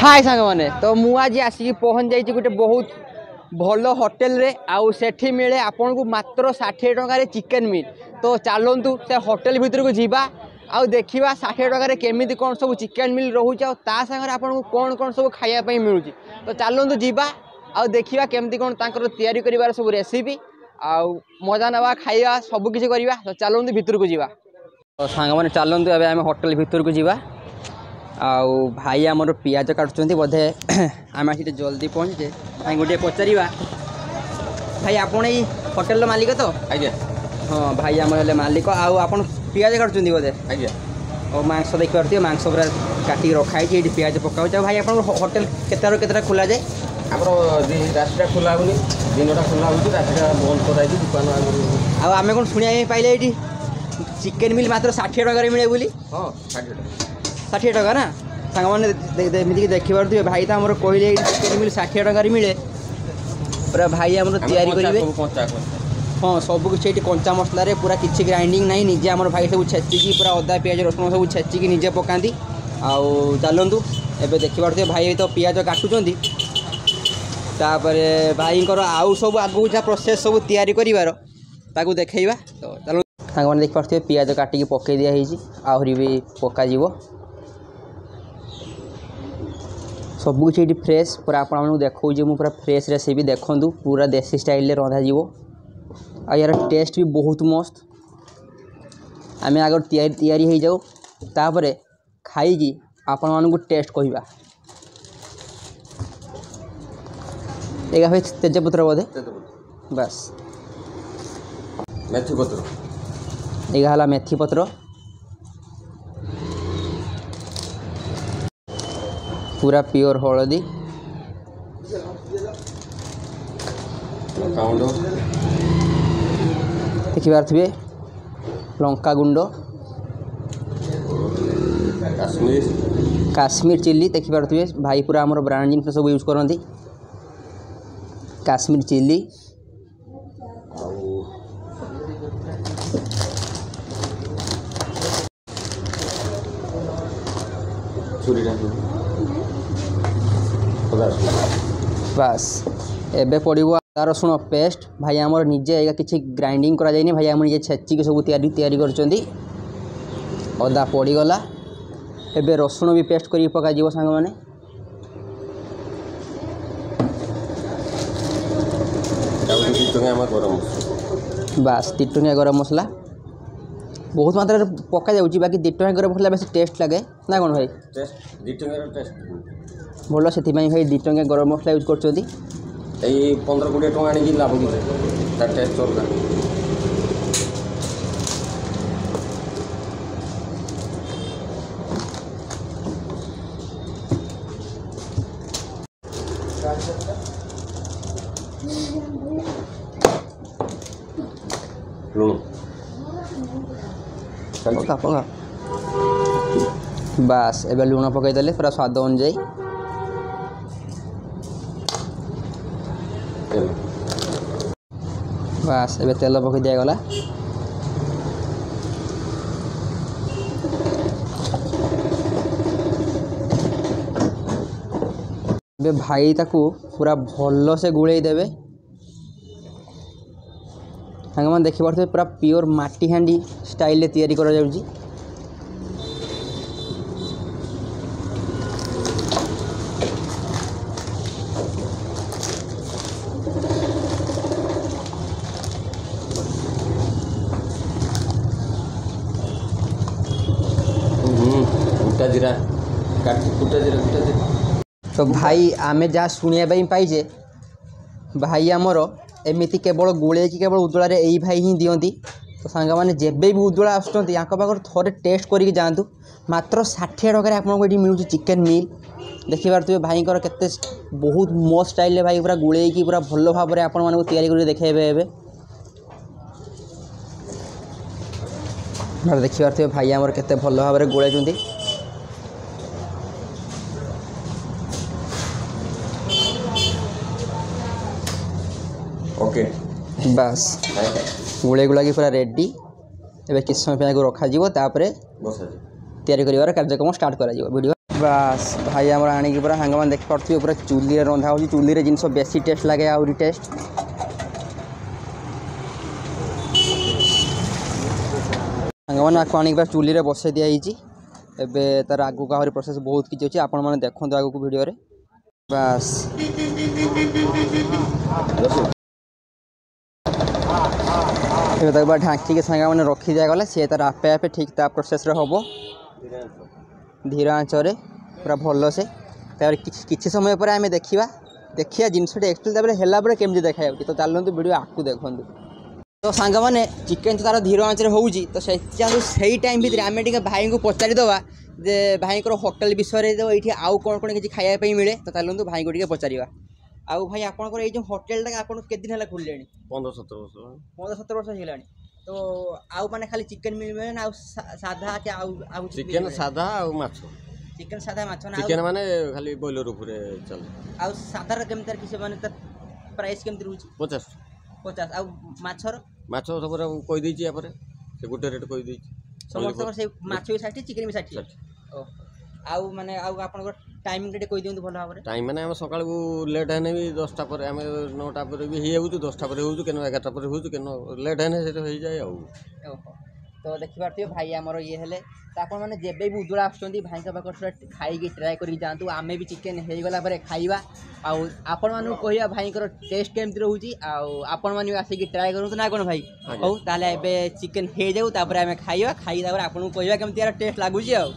हाय सांग मैंने तो मु आज आसिक पहुँच जाइए गोटे बहुत भल होटेल रे आउ सेठी मिले आपन को मात्र 60 टंका चिकेन मिल। तो चलतु से होटेल भितर को जीवा आउ देखा 60 टंका केमी कौन सब चिकेन मिल रोचे आगे आपन को कौन कौन सब खायापी मिलूँ। तो चलतु जीवा आउ देखा केमती कौन तैयारी कर सब रेसिपी आउ मजा नवा खाଇବା सबकिछि करवा। तो चलतु भितर को जीवा। तो सांग मैंने चलतु एवं आम होटेल भितर को जीवा। आउ भाई आमर पियाज काटुंट बोधे आम आसी जल्दी पहुँचे भाई गोटे पचार भाई आपन ये होटेल मालिक तो आज्ञा हाँ भाई आम मालिक आउ आप पियाज काटुंट बोधे आज्ञा और मांस देखिए मांस पूरा काटिक रखाई ये पियाज पकाऊ भाई आप होटेल केतटा खोला जाए आम रास्ता खोला होनी दिन खोला हो रास्ता बंद कराई दुकान आम कौन शुणा पाइले ये चिकेन मिल मात्र 60 टंका मिले बोली। हाँ 60 टंका ना सांग मैंने देखिए भाई तो आम कहले चिकेन मिल 60 टंका मिले पूरा भाई आम तैयारी करेंगे। हाँ सब किसी ये कंचा मसलार पूरा किसी ग्राइंडिंग ना निजे आम भाई सब छेचिकी पूरा अदा पियाज रसुण सब छेचिकी निजे पकाती। आउ चलतु एवं देखिए भाई तो पियाज काटुंट भाई आउ सब आगू जहाँ प्रोसेस सब तैयारी कर देखा। तो चलो सांग मैंने देखिए पियाज काटिकी पकई दिखाई आहरी भी पक सब कुछ ये फ्रेश पूरा आपको देखो पूरा फ्रेश रेसिपी देखूँ पूरा देसी स्टाइल रंधा आ यार टेस्ट भी बहुत मस्त। आम आगे तैयारी हो जाऊ तापर खाई आपण मानू टेस्ट कहवा। एगा भाई तेजपत्र बोधे बस मेथी पत्र एगा मेथी पत्र पूरा प्योर हलदी देखी पारे लंका गुंड काश्मीर चिल्ली देखी पारे भाई पूरा आम ब्रांड जिन सब यूज करती काश्मीर चिल्ली बस एबे पड़ो तार रसुण पेस्ट भाई आमर निजे किसी ग्राइंडिंग करा जाए भाई आम निजे छेचिक सब तैयारी करचंदी। अदा पड़गला एबे रसुण भी पेस्ट कर पका सांग मैंने बस 2 टंकिया गरम मसला बहुत मात्रा पका जाऊँगी बाकी 2 टंकिया गरम मसला बेस टेस्ट लगे ना कौन भाई भल से भाई 2 टंकिया गरम मसला यूज कर 15-20 टଙ୍କା आनी लाभ कि टेस्ट अलग पका पका बस एबे लुण पकईदे पूरा स्वाद अनुजाई बस एबे तेल पकई दिगला एबे भाई ताकू पूरा भल से गुड़े देवे सांग मैंने देखी पारे पूरा प्योर माटी हांडी स्टाइल तैयारी करा जाउची। तो भाई आमे जहाँ शुणा पाइजे भाई आमर एमती केवल गोले कि केवल उदुला यही भाई ही दियंती। तो सांग मैंने जब भी उदुला आसुँच पाखे थोड़े टेस्ट करके जातु मात्र 60 टंका आपको ये मिलूँ चिकेन मिल देखी पारे भाई के बहुत मस्त स्टाइल भाई पूरा गोले पूरा भल भाव में आपको तैयारी देखेबे देखी पारे भाई आमर के भल भाव में गोले ओके बस गुड़े गुला पूरा रेडी एवं किस समय रखा तैयारी कर कार्यक्रम स्टार्ट कर वीडियो। बास भाई आम आणिक पूरा सांग मैंने देखिपे पूरा चूल्हे रंधा हो चूल्हे जिनस बेसी टेस्ट लगे आहरी टेस्ट सांग मैंने आपको आणिक चूल्हे बसई दिखाई एवं तार आगू आहरी प्रोसेस बहुत किसी अच्छी आपण मैंने देखते आगू वीडियो बास ढांकी सांग मैंने रखी दिगला सी तार आपे आपे ठीक ता प्रोसेस हम धीर आँचरे पूरा भल से किसी समय पर आम देखा जिनस एक्चुअली केमती देखा तो चलते वीडियो आपको देखु तो सांग मैंने चिकेन तो तार धीर आँचरे हो से टाइम भितर आम भाई को पचारिदेवा जे भाई होटेल विषय ये आउ कौन कौन किसी खायापी मिले तो चलते भाई को टे पचारा आउ भाई आपंकर ये होटेल आप केदिन है खोलिले 15-17 वर्ष 15-17 वर्ष होगा तो आउ माने खाली चिकेन मिले ना साधा के आउ चिकेन साधा आउ माछ चिकेन साधा माछ ना चिकेन माने खाली बॉयलर ऊपर चल आउ साधा केमतर किसे माने त प्राइस केमती रहउची 50 आउ माछर माछ सब कहि दैछि या पर से गुटे रेट कहि दैछि समस्त से माछ भी 60 चिकेन भी 60 ओ आउ माने आउ आपन टाइमिंग रे कहि दियंतु भलो भाबरे टाइम माने हम सकाळ लेट हेने भी 10टा पर हम 9टा पर भी हे होउ 10टा पर होउ केनो 11टा पर होउ केनो लेट हेने से हो जाय आउ ओहो तो देखि पारथियो भाई हमर ये हेले त आपन माने जेबे भी उदुला आछंती भाई का पाकर खाई के ट्राई करी जानतु आमे भी चिकेन हे गला पर खाइबा आउ आपन मानु कहिया भाई कर टेस्ट केमती रहउची आउ आपन मानु आसी के ट्राई करू तो ना कोन भाई हो ताले एबे चिकेन हे जाऊ तापर आमे खाइबा खाई तापर आपन को कहिबा केमती यार टेस्ट लागुची आउ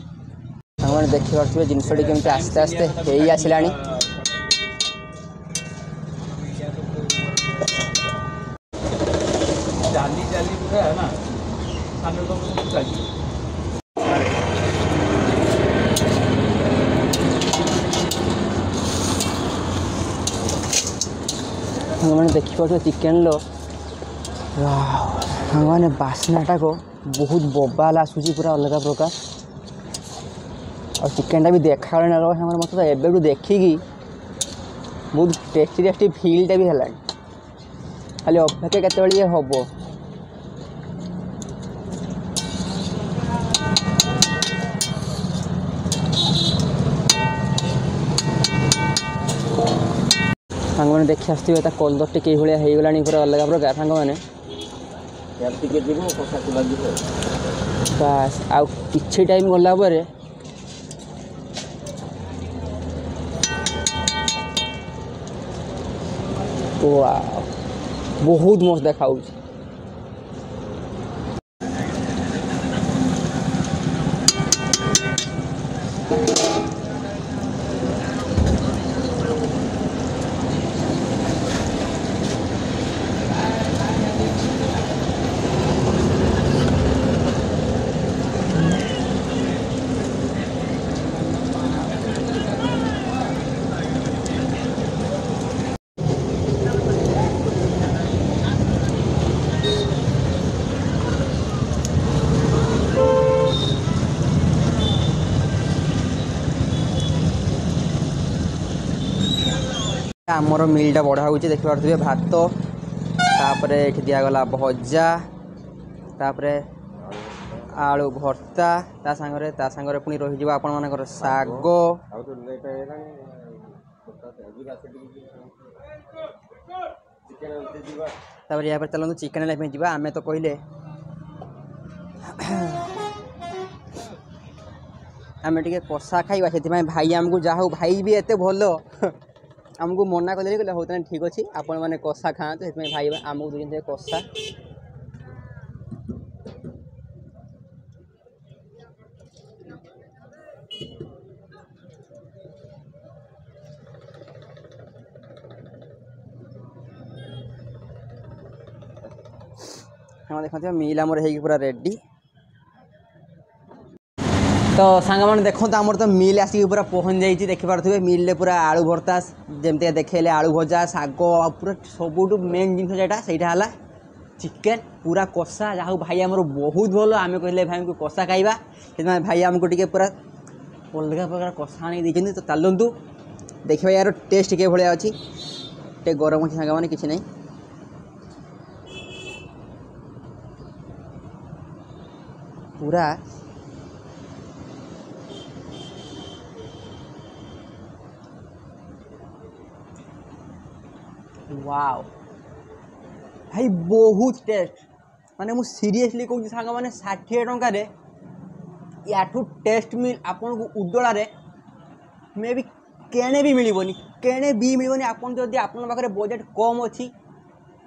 हमने देखि पारथियो जिनसडी केमती आस्ते आस्ते हेई आसिलानी जाली जाली पूरा है ना सामने तो कुछ चाहिए मैंने देखिए चिकेन लो मैंने बास्नाटा को बहुत बोबाल आसूची पूरा अलग प्रकार और चिकेनटा भी देखा मत तो एवं देखिकी बहुत टेस्टी टेस्टी फिल्टा भी है खाली अपेक्षा केतबेले हम सांग मैंने देखी आसते कलर टे भाया हो गला पूरा अलग प्रकार सांग मैंने बास आउ किछि टाइम गला पर बहुत मस्त देखा आमर मिलटा बढ़ा हो देखिपे भात तापर ये दिगला भजा तापर आलू भर्ता ता सांगरे पुणी रही आपण मानकर साग तापर या चलते चिकेन लाइफ जा आम तो कहले आम टे कषा खाइबा से भाई आमको जा भाई भी एत भल आमको मना कले कहले हो ठीक अच्छे आपण मैंने कषा खाते भाई आमको दूसरे कषा हाँ देखते मिल आमर हो पूरा रेडी तो सांग मैंने देखो आमर तो मिल आसिक पूरा पहुँच जाइए देखिपे मिल पूरा आलू भर्ता जमती देखेले आलू भजा शाग पूरा सबुठ मेन जिनसा है चिकेन पूरा कषा जहाँ भाई आमर बहुत भल आम कहले भाई को कषा खाइबा से भाई आमको टे पूरा अलग प्रकार कषा आनी देखते तो चलतु देखा यार टेस्ट के भाया अच्छी टे गरम अच्छी सांग मैंने किसी नहीं पूरा वाओ भाई बहुत टेस्ट माने मु सीरियसली कहूँ सांग मैंने 60 टंकार याठू टेस्ट मिल आपन को उदला रे मे भी केने भी मिलबनी आपन जदि आपन पाखे बजेट कम अच्छी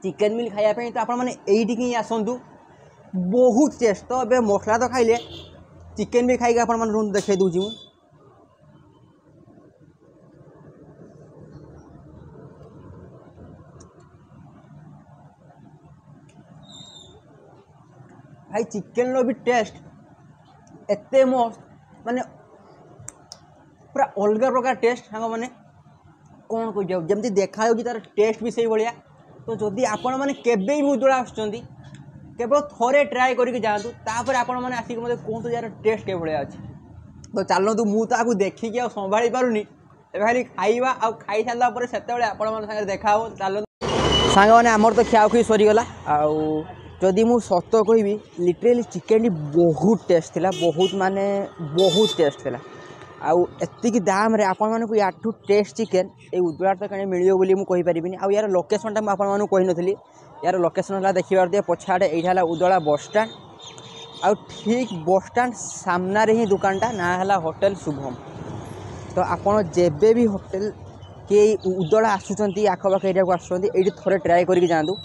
चिकेन मिल खायापी तो आपण मैंने यही आसतु बहुत टेस्ट तो ए मसला तो खाइले चिकेन भी खाई आप देखे दूसरी मुझे भाई चिकेन रो भी टेस्ट एते मस्त माने पूरा अलग प्रकार टेस्ट सांग मैंने कौन कह जमी देखा तार टेस्ट भी से भाया तो जदि आपण मैंने केबे भी उदला आसुँच केवल थोड़े ट्राए करके जातु तापर आपण मैंने आसिक मत कहतु यार टेस्ट के भाया अच्छे तो चलतु मुझे देखिकी आ संभाली पारूनी खाली खाइबा आ खाई सारा से आप देखा हो चल सांग मैंने आमर तो खिया सरीगला आदि मु सत कहि लिटरेली चिकेन बहुत टेस्ट थिला बहुत माने बहुत टेस्ट थिला आउ एतिकी दाम रे आपण मानकु याठू टेस्ट चिकेन ए उदलार तो कहीं मिलियो बोली मु कहि परिबिनी आ यार लोकेशनटा मु आपण मानकु कहि नथली यार लोकेशन हला देखिबार दिए पछाड़े एइठाला उदला बस स्टैंड आ ठीक बस स्टैंड सामना रे ही दुकानटा ना हला होटल शुभम तो आपण जेबे भी होटल के उदला आसुचंती आखपाख एरिया को आसुचंती एठी थोड़े ट्राए करके जांदू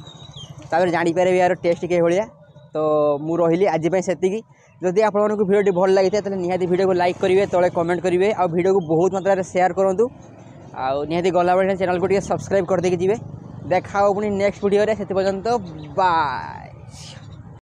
तापर जानी पारे यार टेस्ट के भाया तो मु रही आज से जदि आपको भिडियो भल लगी था निहाती भिडियो को लाइक करेंगे तले कमेंट करेंगे आ भिडियो को बहुत मात्रा शेयर करूँ निहाती गला बेले चैनल को सब्सक्राइब कर देके जी देखा पुणी नेक्स्ट भिडियो से पर्यंत बाय।